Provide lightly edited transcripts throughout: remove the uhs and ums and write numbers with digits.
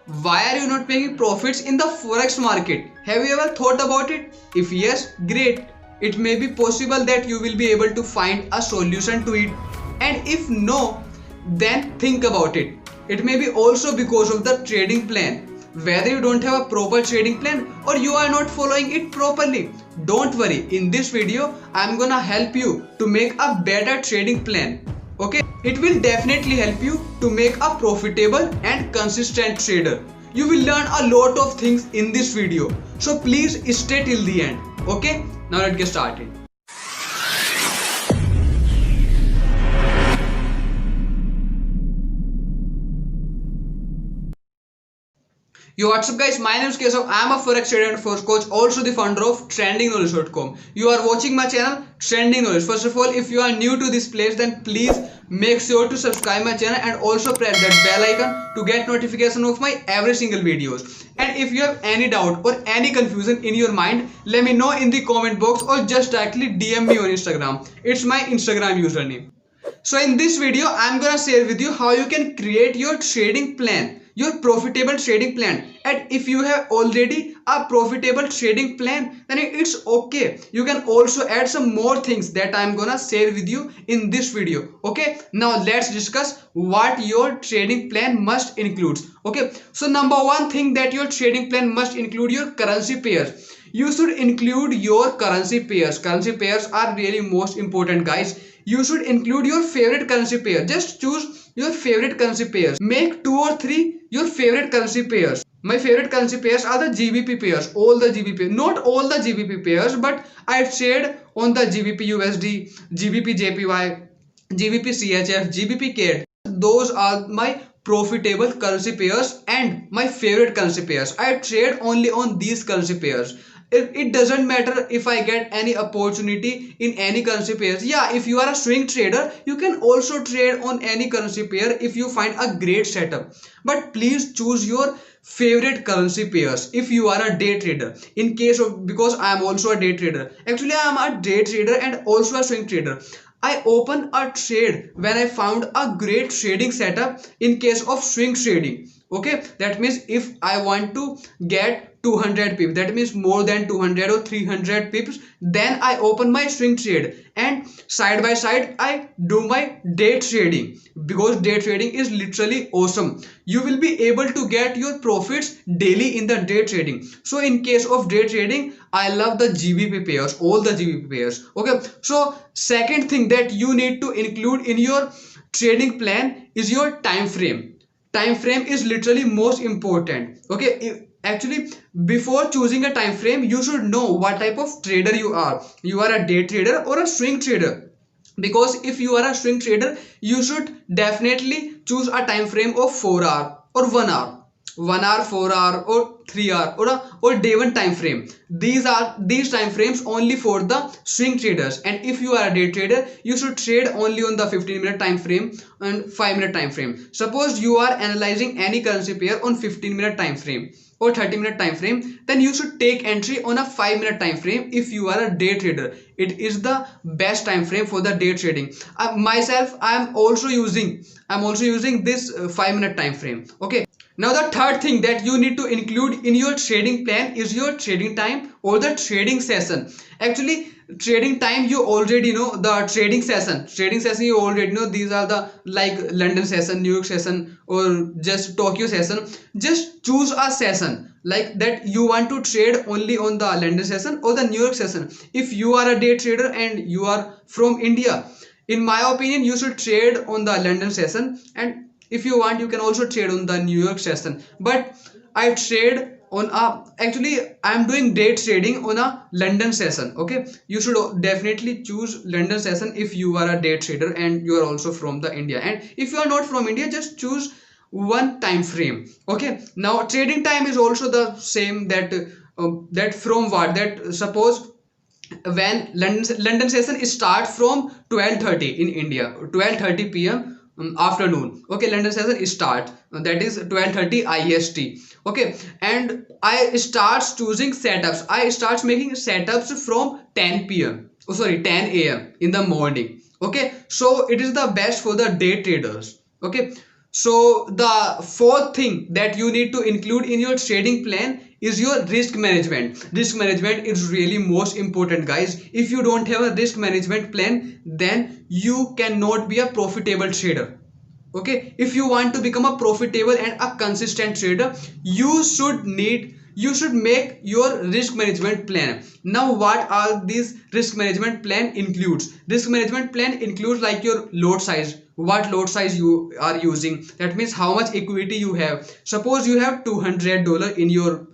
Why are you not making profits in the forex market? Have you ever thought about it? If yes, great. It may be possible that you will be able to find a solution to it. And if no, then think about it. It may be also because of the trading plan. Whether you don't have a proper trading plan or you are not following it properly, don't worry. In this video, I'm gonna help you to make a better trading plan. Okay, it will definitely help you to make a profitable and consistent trader. You will learn a lot of things in this video, so please stay till the end. Okay, now let's get started. Yo, what's up guys, my name is Kesav. I am a forex trader and forex coach, also the founder of trendingknowledge.com. You are watching my channel Trending Knowledge. First of all, if you are new to this place, then please make sure to subscribe my channel and also press that bell icon to get notification of my every single videos. And if you have any doubt or any confusion in your mind, let me know in the comment box or just directly DM me on Instagram. It's my Instagram username. So in this video, I'm gonna share with you how you can create your trading plan, your profitable trading plan. And if you have already a profitable trading plan, then it's okay. You can also add some more things that I'm gonna share with you in this video. Okay, now let's discuss what your trading plan must include. Okay, so number one thing that your trading plan must include your currency pairs. You should include your currency pairs. Currency pairs are really most important, guys. You should include your favorite currency pair. Just choose your favorite currency pairs. Make 2 or 3 your favorite currency pairs. My favorite currency pairs are the GBP pairs. All the GBP, not all the GBP pairs, but I trade on the GBP USD, GBP JPY, GBP CHF, GBP CAD. Those are my profitable currency pairs and my favorite currency pairs. I trade only on these currency pairs. It doesn't matter if I get any opportunity in any currency pairs. Yeah, if you are a swing trader, you can also trade on any currency pair if you find a great setup. But please choose your favorite currency pairs if you are a day trader. In case of, because I am also a day trader. Actually, I am a day trader and also a swing trader. I open a trade when I found a great trading setup in case of swing trading. Okay, that means if I want to get 200 pips, that means more than 200 or 300 pips, then I open my swing trade and side by side I do my day trading, because day trading is literally awesome. You will be able to get your profits daily in the day trading. So in case of day trading, I love the GBP pairs, all the GBP pairs. Okay, so second thing that you need to include in your trading plan is your time frame. Time frame is literally most important. Okay, actually before choosing a time frame, you should know what type of trader you are. You are a day trader or a swing trader, because if you are a swing trader, you should definitely choose a time frame of 4 hour or 1 hour, 1 hour, 4 hour or 3 hour, or day one time frame. These time frames only for the swing traders. And if you are a day trader, you should trade only on the 15-minute time frame and 5-minute time frame. Suppose you are analyzing any currency pair on 15-minute time frame or 30-minute time frame, then you should take entry on a 5-minute time frame. If you are a day trader, it is the best time frame for the day trading. Myself, I'm also using this 5-minute time frame. Okay, now the third thing that you need to include in your trading plan is your trading time or the trading session. Actually, trading time you already know. The trading session you already know. These are the like London session, New York session, or just Tokyo session. Just choose a session like that you want to trade only on the London session or the New York session. If you are a day trader and you are from India, in my opinion, you should trade on the London session, and if you want, you can also trade on the New York session. But I trade on a, actually I'm doing day trading on a London session. Okay, you should definitely choose London session if you are a day trader and you are also from the India. And if you are not from India, just choose one time frame. Okay, now trading time is also the same, that from what, that suppose when London session starts from 12:30 in India, 12:30 p.m. Afternoon. Okay, London session start, that is 12:30 IST. Okay, and I starts choosing setups. I starts making setups from 10 p.m. Oh, sorry, 10 a.m. in the morning. Okay, so it is the best for the day traders. Okay, So the fourth thing that you need to include in your trading plan is your risk management. Risk management is really most important, guys. If you don't have a risk management plan, then you cannot be a profitable trader. Okay, if you want to become a profitable and a consistent trader, you should make your risk management plan. Now what are these risk management plan includes? Risk management plan includes like your lot size, what lot size you are using, that means how much equity you have. Suppose you have $200 in your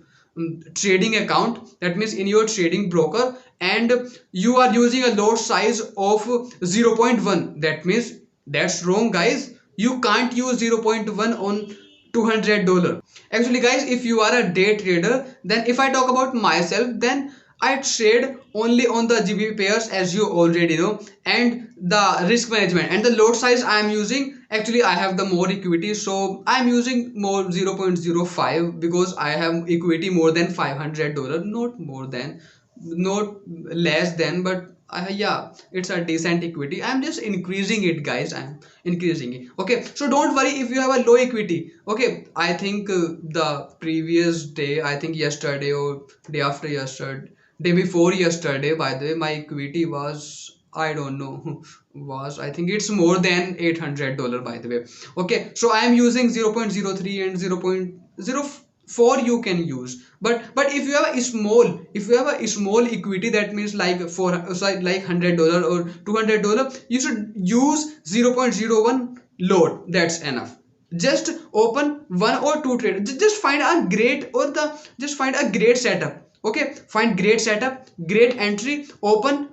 trading account, that means in your trading broker, and you are using a lot size of 0.1, that means that's wrong, guys. You can't use 0.1 on $200. Actually, guys, if you are a day trader, then if I talk about myself, then I trade only on the GBP pairs, as you already know, and the risk management and the lot size I am using. Actually, I have the more equity, so I am using more 0.05 because I have equity more than $500, not more than, not less than, but yeah, it's a decent equity. I'm just increasing it, guys. I'm increasing it. Okay, so don't worry if you have a low equity. Okay, I think the previous day, I think yesterday or day after yesterday, day before yesterday, by the way, my equity was, I don't know, was, I think it's more than $800, by the way. Okay, so I am using 0.03 and 0.04 you can use, but if you have a small, if you have a small equity, that means like like $100 or $200, you should use 0.01 load. That's enough. Just open one or two trades. Just find a great, or the just find a great setup. Okay, find great setup, great entry, open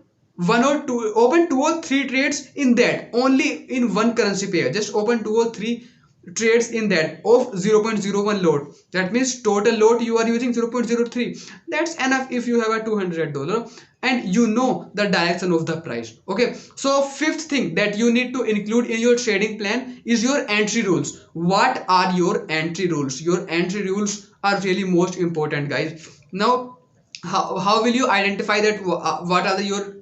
two or three trades in that, only in one currency pair. Just open two or three trades in that of 0.01 load. That means total load you are using 0.03. That's enough if you have a $200 and you know the direction of the price. Okay, so fifth thing that you need to include in your trading plan is your entry rules. What are your entry rules? Your entry rules are really most important, guys. Now how will you identify that what are your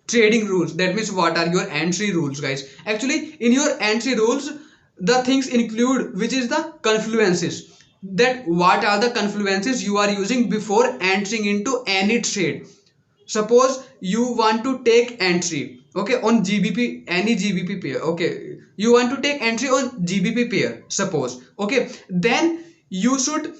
trading rules? That means what are your entry rules, guys? Actually, in your entry rules, the things include which is the confluences. That what are the confluences you are using before entering into any trade. Suppose you want to take entry, okay, on GBP, any GBP pair. Okay, you want to take entry on GBP pair, suppose. Okay, then you should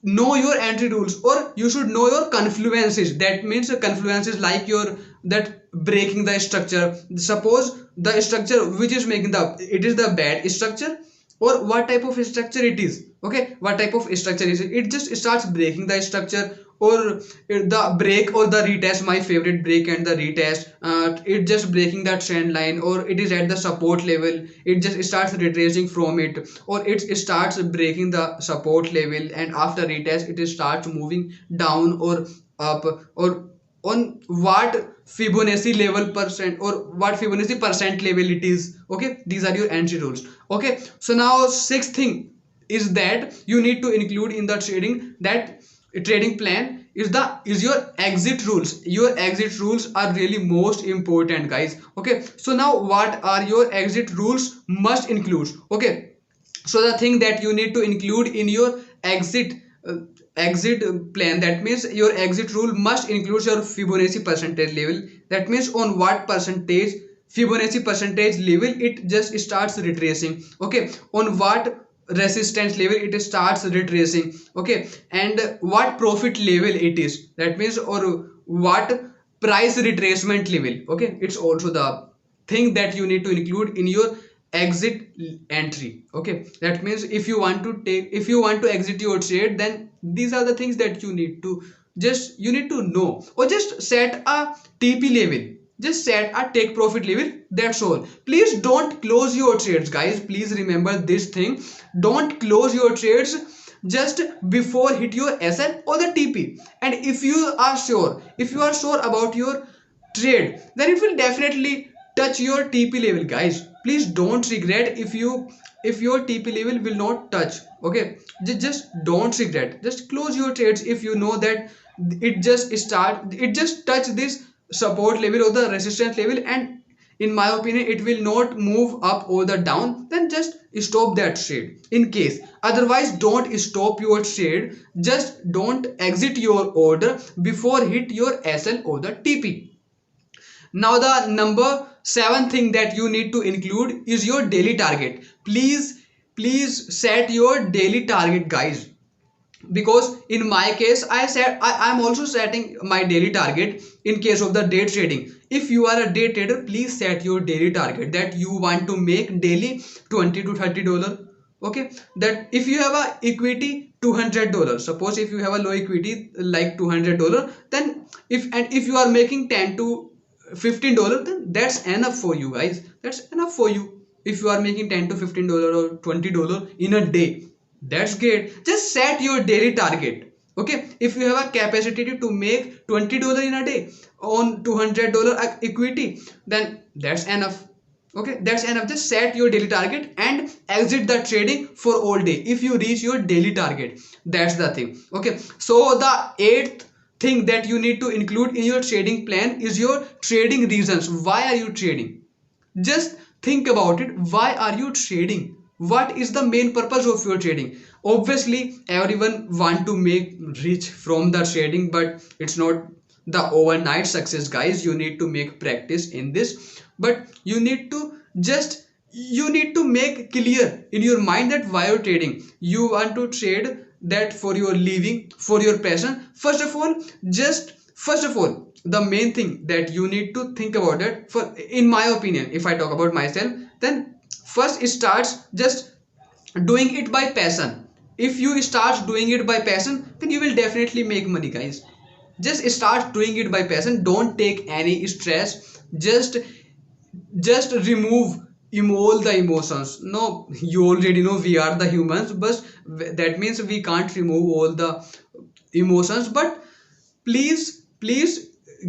know your entry rules, or you should know your confluences. That means confluences like your, that breaking the structure. Suppose the structure which is making the, it is the bad structure, or what type of structure it is. Okay, what type of structure is it? It just starts breaking the structure, or the break or the retest, my favorite, break and the retest. It just breaking that trend line, or it is at the support level, it just starts retracing from it, or it starts breaking the support level, and after retest it starts moving down or up, or on what Fibonacci level percent, or what Fibonacci percent level it is. Okay, these are your entry rules. Okay, so now sixth thing is that you need to include in the trading, that trading plan is your exit rules. Your exit rules are really most important, guys. Okay, so now what are your exit rules must include? Okay, so the thing that you need to include in your uh, exit plan, that means your exit rule must include your Fibonacci percentage level. That means on what percentage, Fibonacci percentage level, it just starts retracing. Okay, on what resistance level it starts retracing. Okay, and what profit level it is, that means, or what price retracement level. Okay, it's also the thing that you need to include in your exit entry. Okay, that means if you want to exit your trade, then these are the things that you need to, just you need to know, or just set a TP level, just set a take profit level. That's all. Please don't close your trades, guys. Please remember this thing. Don't close your trades just before hit your SL or the TP. And if you are sure, if you are sure about your trade, then it will definitely touch your TP level, guys. Please don't regret if your TP level will not touch. Okay, just don't regret. Just close your trades if you know that it just touch this support level or the resistance level, and in my opinion it will not move up or the down, then just stop that trade in case. Otherwise don't stop your trade, just don't exit your order before hit your SL or the TP. Now the number 7 thing that you need to include is your daily target. Please set your daily target, guys, because in my case I'm also setting my daily target in case of the day trading. If you are a day trader, please set your daily target that you want to make daily $20 to $30. Okay, that if you have a equity $200, suppose if you have a low equity like $200, then if you are making $10 to $15, then that's enough for you, guys. That's enough for you. If you are making $10 to $15 or $20 in a day, that's great. Just set your daily target. Okay, if you have a capacity to make $20 in a day on $200 equity, then that's enough. Okay, that's enough. Just set your daily target and exit the trading for all day if you reach your daily target. That's the thing. Okay, so the 8th thing that you need to include in your trading plan is your trading reasons. Why are you trading? Just think about it. Why are you trading? What is the main purpose of your trading? Obviously everyone want to make rich from the trading, but it's not the overnight success, guys. You need to make practice in this, but you need to make clear in your mind that why you're trading. You want to trade that for your living, for your passion. First of all, the main thing that you need to think about it, for in my opinion, if I talk about myself, then first it starts just doing it by passion. If you start doing it by passion, then you will definitely make money, guys. Just start doing it by passion. Don't take any stress. Just remove all the emotions. No, you already know we are the humans, but that means we can't remove all the emotions. But please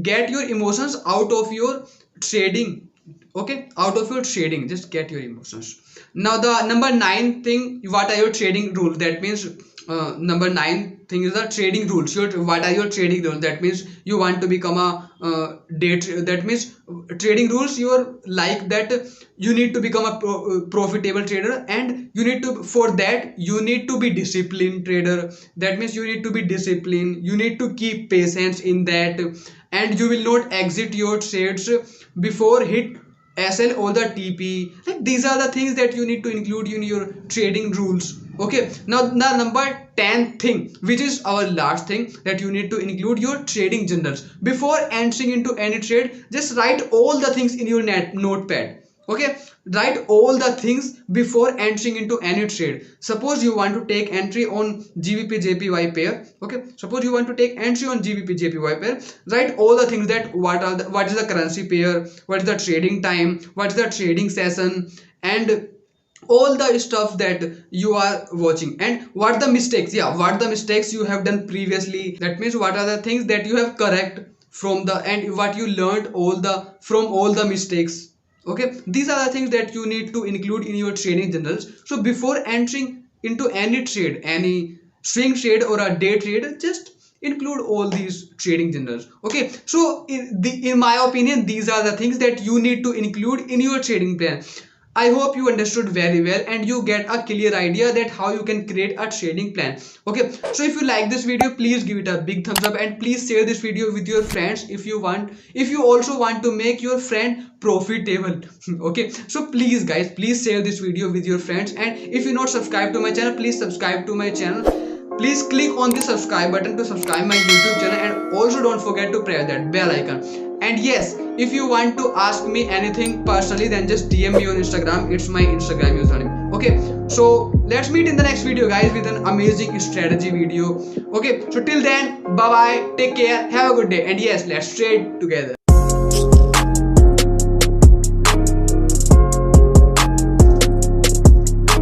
get your emotions out of your trading. Okay, out of your trading, just get your emotions. Now the number 9 thing, what are your trading rules? That means number 9 thing is the trading rules. What are your trading rules? That means you want to become a that means trading rules, you're like that you need to become a profitable trader, and you need to, for that you need to be disciplined trader. That means you need to be disciplined, you need to keep patience in that, and you will not exit your trades before hit SL or the TP. Like these are the things that you need to include in your trading rules. Okay, now the number 10 thing, which is our last thing, that you need to include your trading journals. Before entering into any trade, just write all the things in your notepad. Okay, write all the things before entering into any trade. Suppose you want to take entry on GBP JPY pair. Okay, suppose you want to take entry on GBP JPY pair, write all the things, that what is the currency pair, what is the trading time, what is the trading session, and all the stuff that you are watching, and what the mistakes, what the mistakes you have done previously. That means what are the things that you have correct from the, and what you learned from all the mistakes. Okay, these are the things that you need to include in your trading journals. So before entering into any trade, any swing trade or a day trade, just include all these trading journals. Okay, so in my opinion, these are the things that you need to include in your trading plan. I hope you understood very well and you get a clear idea that how you can create a trading plan. Okay, so if you like this video, please give it a big thumbs up, and please share this video with your friends if you want, if you also want to make your friend profitable. Okay, so please guys, please share this video with your friends, and if you not subscribe to my channel, please subscribe to my channel. Please click on the subscribe button to subscribe my YouTube channel, and also don't forget to press that bell icon. And yes, if you want to ask me anything personally, then just DM me on Instagram. It's my Instagram username. Okay, so let's meet in the next video, guys, with an amazing strategy video. Okay, so till then, bye bye, take care, have a good day, and yes, let's trade together.